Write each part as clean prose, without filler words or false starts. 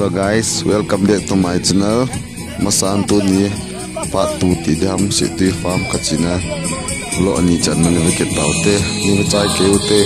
Hello guys, welcome back to my channel. Masan tu ni part 2 ti dam si tu farm kachina lo ni chan man wicket baute ni chai keute.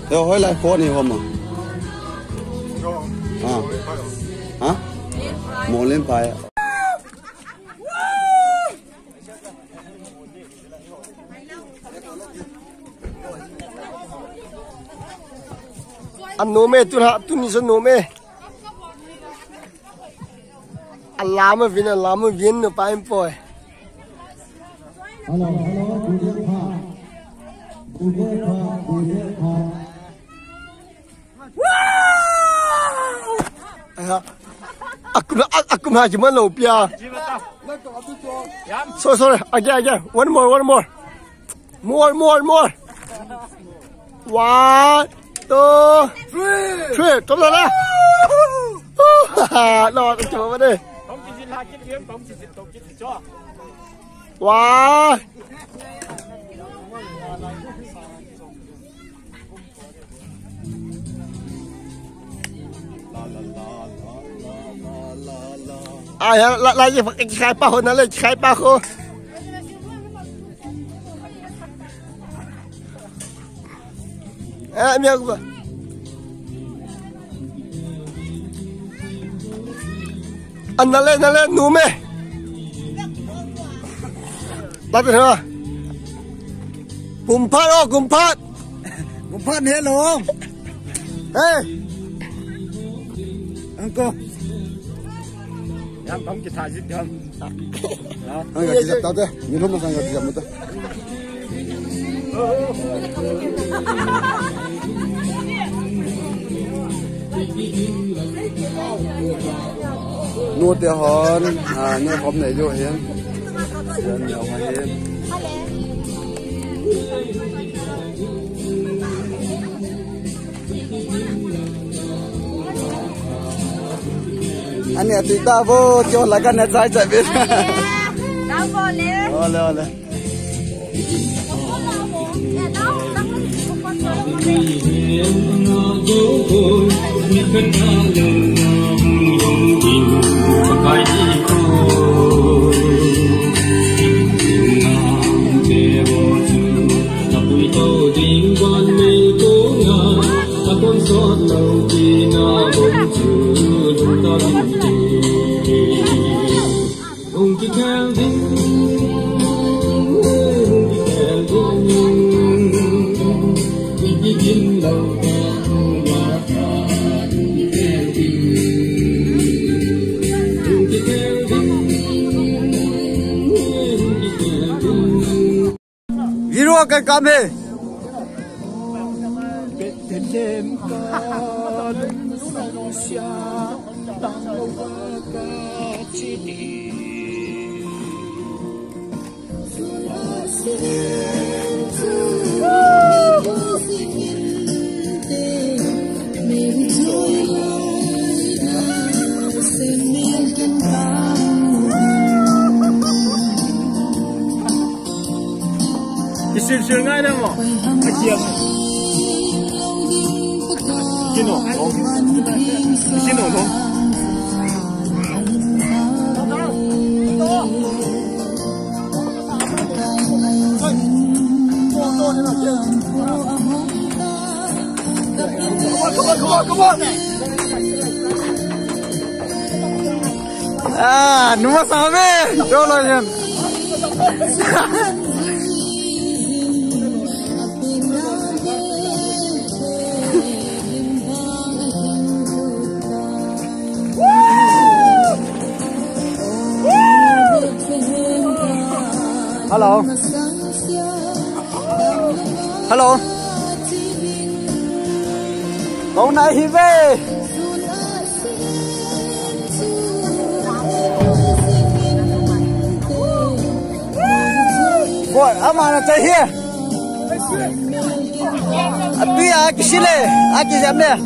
Yo hỏi lại phố này không à? Hả? Một lên bài. Anh nô mê tu hạ tu mi sơn nô mê. Anh làm viên nó bài em bồi. Aku mah cuma lupa. Sorry. Again. One more. More. 1, 2, 3. Come on lah. Lo coba mana? Wah. À, lại khai bao nó lên khai bao khô. Em nhớ không? Anh nó lên nụ mê. Bắt được chưa? Cùng phát hello. Hey. Uncle. Yang kamu kita hajit yang. Enggak kita tahu deh. Minum masa enggak bisa muter. Nuôi tiêu hòn, nuôi phom này vô hiền, hiền nhiều mà hiền. Anh này tụi ta vô cho là cái này chạy biết. Đâu vô lên. Ole. con sót lâu khi nó bỗng Viro cái cam đi. Xin xin ngay đâu mà cái chiếc xin nổ không xin nổ không Come on. Ah, numa sabe. Cholo yan. Hello. Hello. Hôm nay thì về. Boy, amana tay here. Abi akishile, akizamne.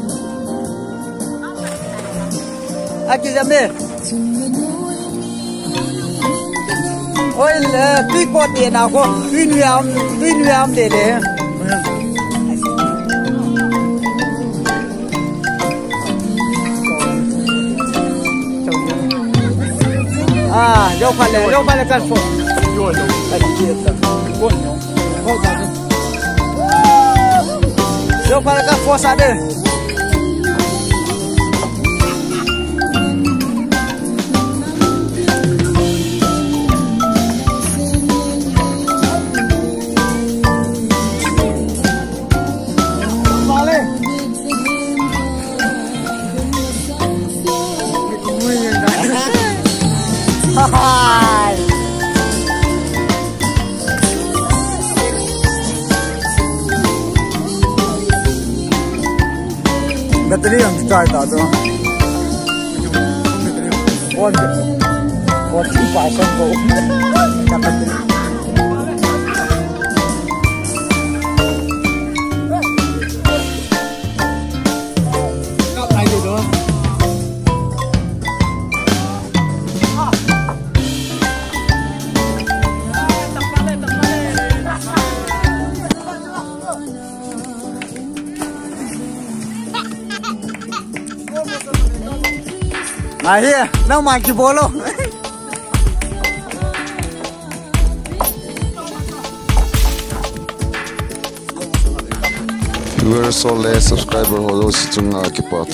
Akizamne. Ôi là tuy có tiền nào không, tuy nuông để à đâu phải là căn phòng rồi đâu phải là căn phòng sao đây Battery on start out though. What 2% go. Here, no monkey bolo. We're so less subscriber, although it's a keep out